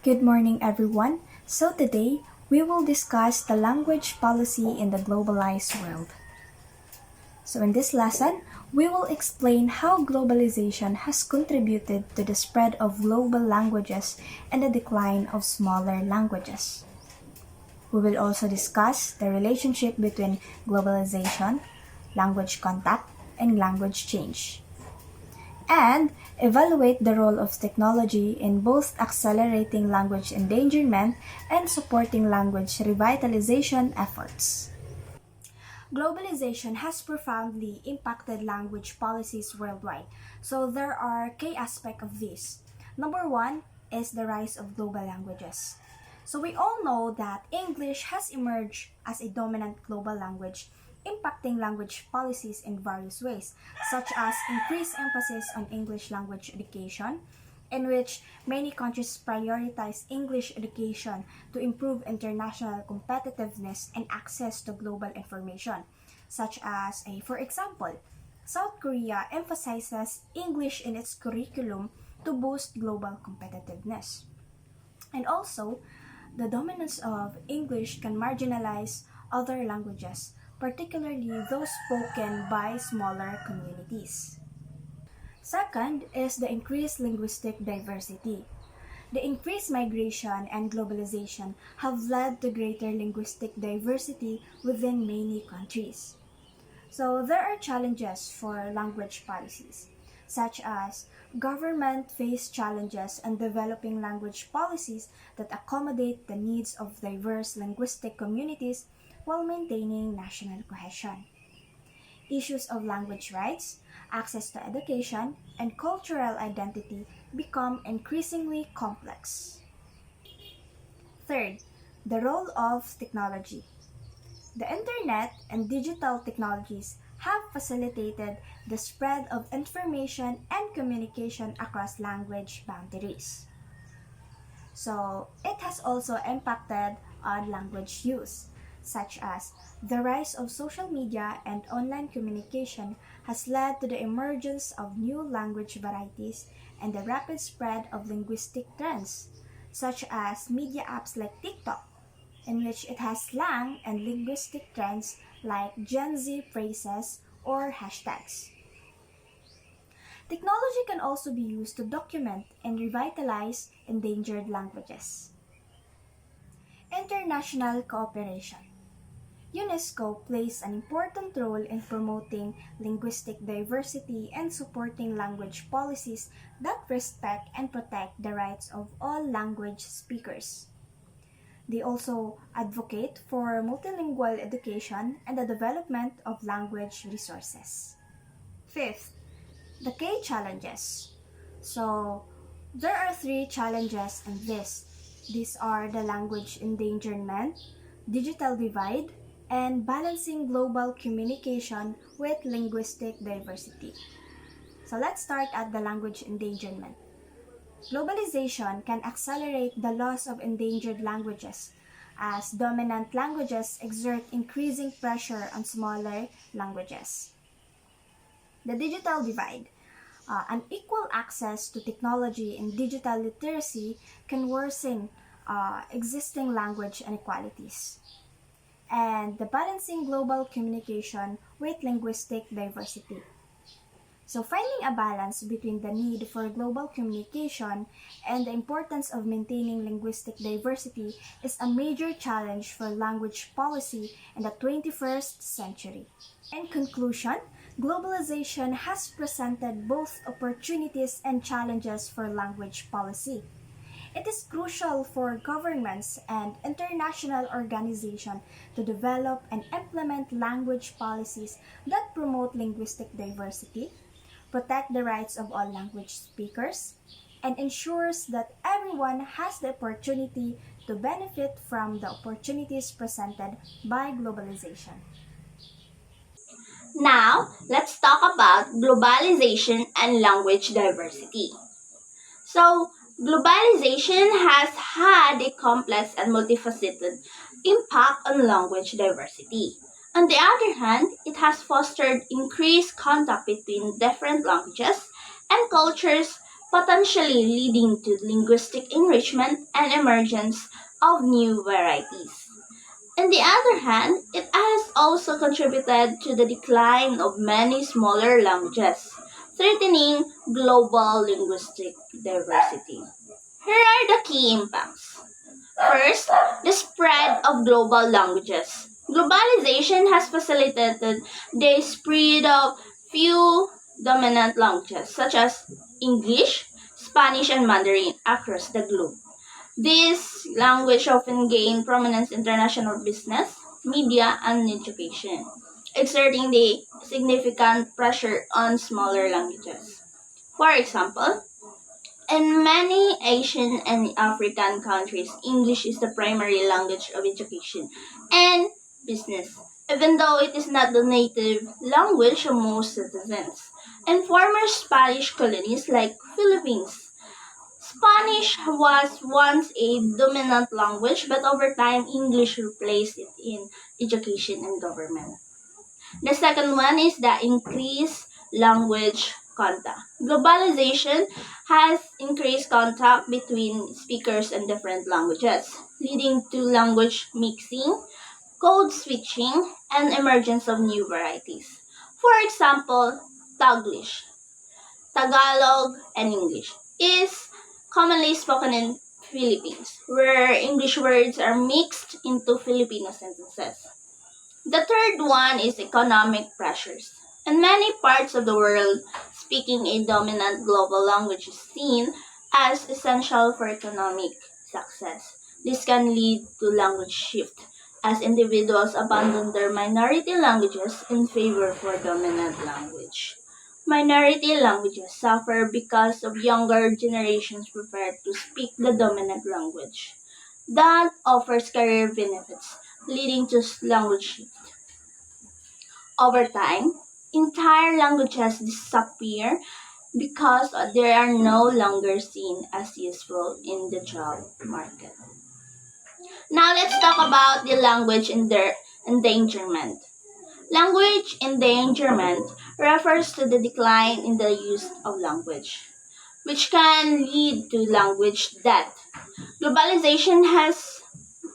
Good morning, everyone. So, today we will discuss the language policy in the globalized world. So, in this lesson, we will explain how globalization has contributed to the spread of global languages and the decline of smaller languages. We will also discuss the relationship between globalization, language contact, and language change, and evaluate the role of technology in both accelerating language endangerment and supporting language revitalization efforts. Globalization has profoundly impacted language policies worldwide. So there are key aspects of this. Number one is the rise of global languages. So we all know that English has emerged as a dominant global language, impacting language policies in various ways, such as increased emphasis on English language education, in which many countries prioritize English education to improve international competitiveness and access to global information, such as, for example, South Korea emphasizes English in its curriculum to boost global competitiveness. And also, the dominance of English can marginalize other languages, particularly those spoken by smaller communities. Second is the increased linguistic diversity. The increased migration and globalization have led to greater linguistic diversity within many countries. So there are challenges for language policies, such as government face challenges in developing language policies that accommodate the needs of diverse linguistic communities while maintaining national cohesion. Issues of language rights, access to education, and cultural identity become increasingly complex. Third, the role of technology. The internet and digital technologies have facilitated the spread of information and communication across language boundaries. So, it has also impacted on language use, such as the rise of social media and online communication has led to the emergence of new language varieties and the rapid spread of linguistic trends, such as media apps like TikTok, in which it has slang and linguistic trends like Gen Z phrases or hashtags. Technology can also be used to document and revitalize endangered languages. International cooperation. UNESCO plays an important role in promoting linguistic diversity and supporting language policies that respect and protect the rights of all language speakers. They also advocate for multilingual education and the development of language resources. Fifth, the K challenges. So, there are three challenges in this. These are the language endangerment, digital divide, and balancing global communication with linguistic diversity. So, let's start at the language endangerment. Globalization can accelerate the loss of endangered languages as dominant languages exert increasing pressure on smaller languages. The digital divide. Unequal access to technology and digital literacy can worsen existing language inequalities. And the balancing global communication with linguistic diversity. So, finding a balance between the need for global communication and the importance of maintaining linguistic diversity is a major challenge for language policy in the 21st century. In conclusion, globalization has presented both opportunities and challenges for language policy. It is crucial for governments and international organizations to develop and implement language policies that promote linguistic diversity, protect the rights of all language speakers, and ensures that everyone has the opportunity to benefit from the opportunities presented by globalization. Now, let's talk about globalization and language diversity. So, globalization has had a complex and multifaceted impact on language diversity. On the other hand, it has fostered increased contact between different languages and cultures, potentially leading to linguistic enrichment and emergence of new varieties. On the other hand, it has also contributed to the decline of many smaller languages, threatening global linguistic diversity. Here are the key impacts. First, the spread of global languages. Globalization has facilitated the spread of few dominant languages, such as English, Spanish, and Mandarin, across the globe. This language often gain prominence in international business, media, and education, exerting the significant pressure on smaller languages. For example, in many Asian and African countries, English is the primary language of education and business, even though it is not the native language of most citizens. In former Spanish colonies like Philippines, Spanish was once a dominant language, but over time, English replaced it in education and government. The second one is the increased language contact. Globalization has increased contact between speakers in different languages, leading to language mixing, code switching, and emergence of new varieties. For example, Taglish, Tagalog, and English is commonly spoken in Philippines, where English words are mixed into Filipino sentences. The third one is economic pressures. In many parts of the world, speaking a dominant global language is seen as essential for economic success. This can lead to language shift as individuals abandon their minority languages in favor for dominant language. Minority languages suffer because of younger generations prefer to speak the dominant language. That offers career benefits, leading to language shift. Over time, entire languages disappear because they are no longer seen as useful in the job market. Now let's talk about the language endangerment. Language endangerment refers to the decline in the use of language, which can lead to language death. Globalization has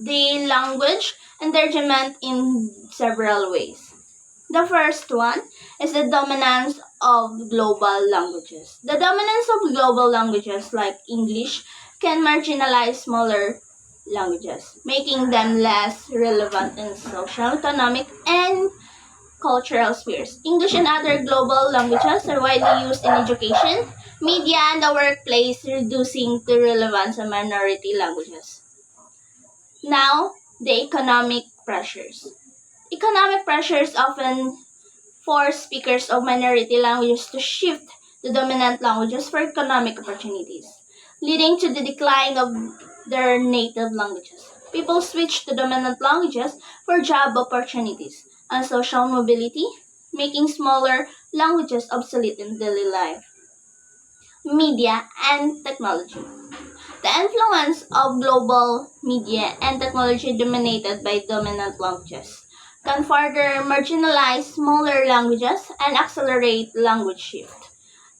the language endangerment in several ways. The first one is the dominance of global languages. The dominance of global languages like English can marginalize smaller languages, making them less relevant in social, economic, and cultural spheres. English and other global languages are widely used in education, media, and the workplace, reducing the relevance of minority languages. Now, the economic pressures. Economic pressures often force speakers of minority languages to shift to dominant languages for economic opportunities, leading to the decline of their native languages. People switch to dominant languages for job opportunities and social mobility, making smaller languages obsolete in daily life. Media and technology. The influence of global media and technology dominated by dominant languages can further marginalize smaller languages and accelerate language shift.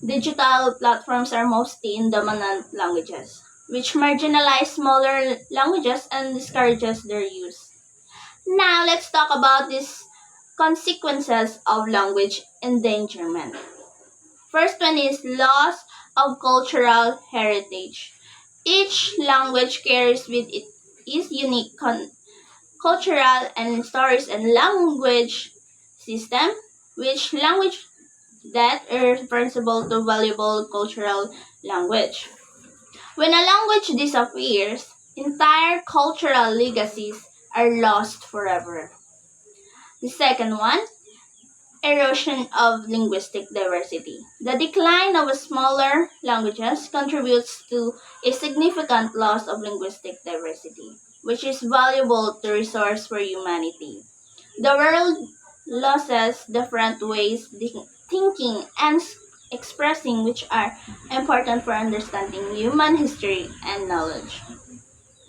Digital platforms are mostly in dominant languages, which marginalize smaller languages and discourages their use. Now let's talk about these consequences of language endangerment. First one is loss of cultural heritage. Each language carries with it its unique cultural and stories and language system, which language that is responsible to valuable cultural language. When a language disappears, entire cultural legacies are lost forever. The second one, erosion of linguistic diversity. The decline of smaller languages contributes to a significant loss of linguistic diversity, which is valuable to resource for humanity. The world loses different ways thinking and expressing which are important for understanding human history and knowledge.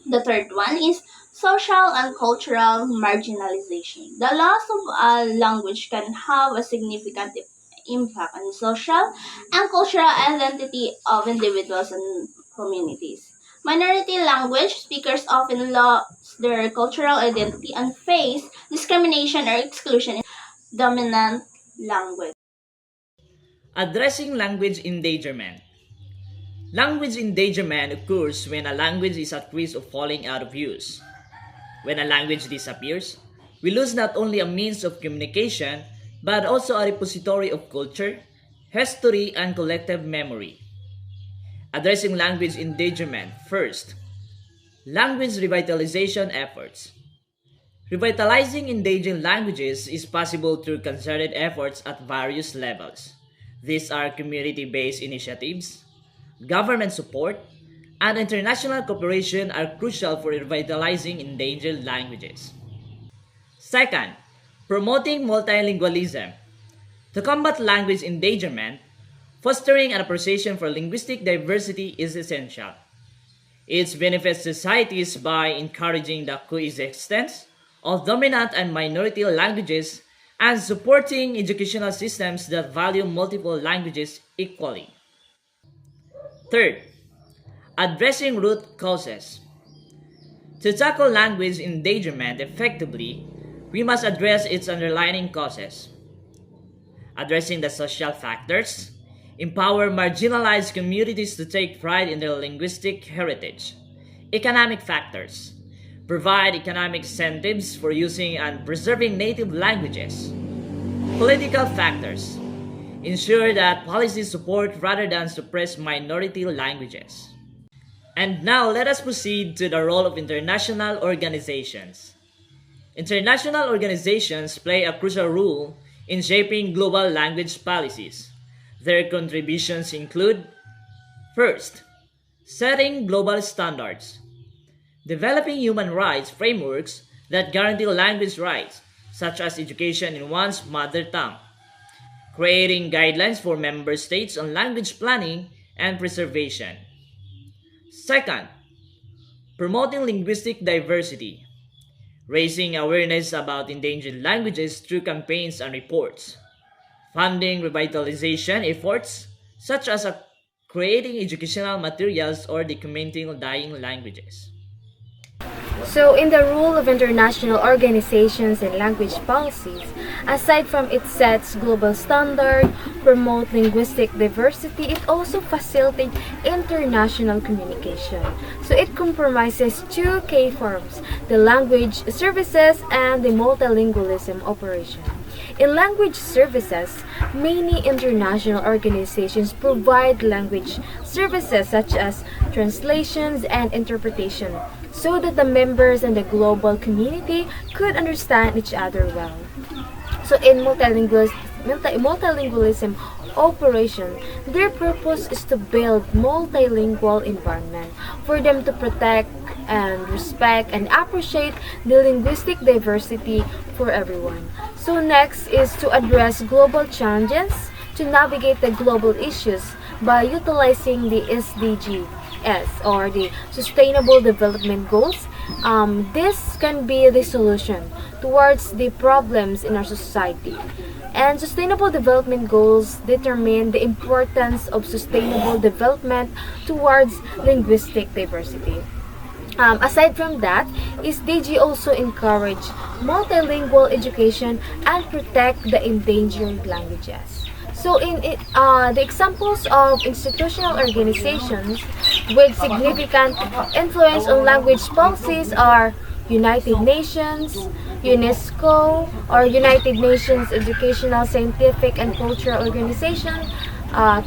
The third one is social and cultural marginalization. The loss of a language can have a significant impact on the social and cultural identity of individuals and communities. Minority language speakers often lose their cultural identity and face discrimination or exclusion in dominant language. Addressing language endangerment. Language endangerment occurs when a language is at risk of falling out of use. When a language disappears, we lose not only a means of communication, but also a repository of culture, history, and collective memory. Addressing language endangerment. First, language revitalization efforts. Revitalizing endangered languages is possible through concerted efforts at various levels. These are community based initiatives, government support, and international cooperation are crucial for revitalizing endangered languages. Second, promoting multilingualism. To combat language endangerment, fostering an appreciation for linguistic diversity is essential. It benefits societies by encouraging the coexistence of dominant and minority languages and supporting educational systems that value multiple languages equally. Third, addressing root causes. To tackle language endangerment effectively, we must address its underlying causes. Addressing the social factors, empower marginalized communities to take pride in their linguistic heritage. Economic factors, provide economic incentives for using and preserving native languages. Political factors, ensure that policies support rather than suppress minority languages. And now let us proceed to the role of international organizations. International organizations play a crucial role in shaping global language policies. Their contributions include: first, setting global standards, developing human rights frameworks that guarantee language rights, such as education in one's mother tongue, creating guidelines for member states on language planning and preservation. Second, promoting linguistic diversity, raising awareness about endangered languages through campaigns and reports, funding revitalization efforts such as creating educational materials or documenting dying languages. So, in the role of international organizations and language policies, aside from it sets global standard, promote linguistic diversity, it also facilitates international communication. So, it compromises two key forms: the language services and the multilingualism operation. In language services, many international organizations provide language services such as translations and interpretation, so that the members and the global community could understand each other well. So in multilingualism operation, their purpose is to build multilingual environment for them to protect and respect and appreciate the linguistic diversity for everyone. So next is to address global challenges, to navigate the global issues by utilizing the SDGs or the Sustainable Development Goals. This can be the solution towards the problems in our society. And Sustainable Development Goals determine the importance of sustainable development towards linguistic diversity. Aside from that, SDG also encourage multilingual education and protect the endangered languages. So the examples of institutional organizations with significant influence on language policies are United Nations, UNESCO, or United Nations Educational, Scientific, and Cultural Organization,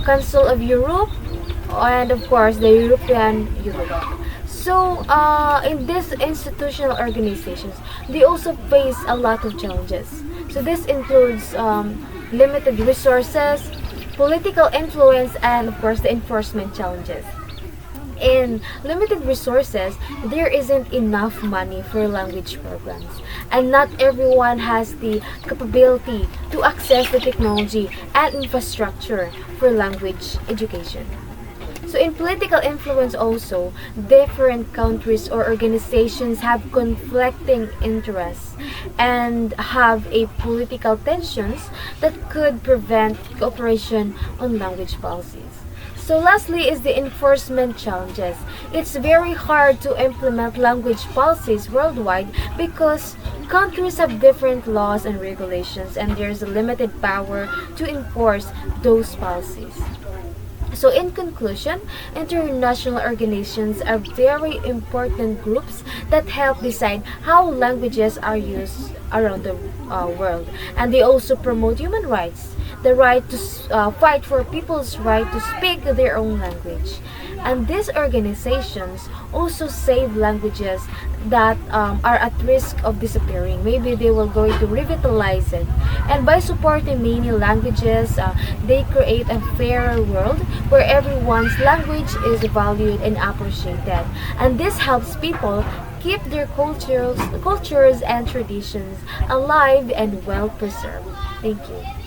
Council of Europe, and of course the European Union. So, in these institutional organizations, they also face a lot of challenges. So, this includes limited resources, political influence, and of course, the enforcement challenges. In limited resources, there isn't enough money for language programs, and not everyone has the capability to access the technology and infrastructure for language education. So in political influence also, different countries or organizations have conflicting interests and have a political tensions that could prevent cooperation on language policies. So lastly is the enforcement challenges. It's very hard to implement language policies worldwide because countries have different laws and regulations and there's a limited power to enforce those policies. So in conclusion, international organizations are very important groups that help decide how languages are used around the world. And they also promote human rights, the right to fight for people's right to speak their own language. And these organizations also save languages that are at risk of disappearing. Maybe they will going to revitalize it. And by supporting many languages, they create a fairer world where everyone's language is valued and appreciated. And this helps people keep their cultures and traditions alive and well preserved. Thank you.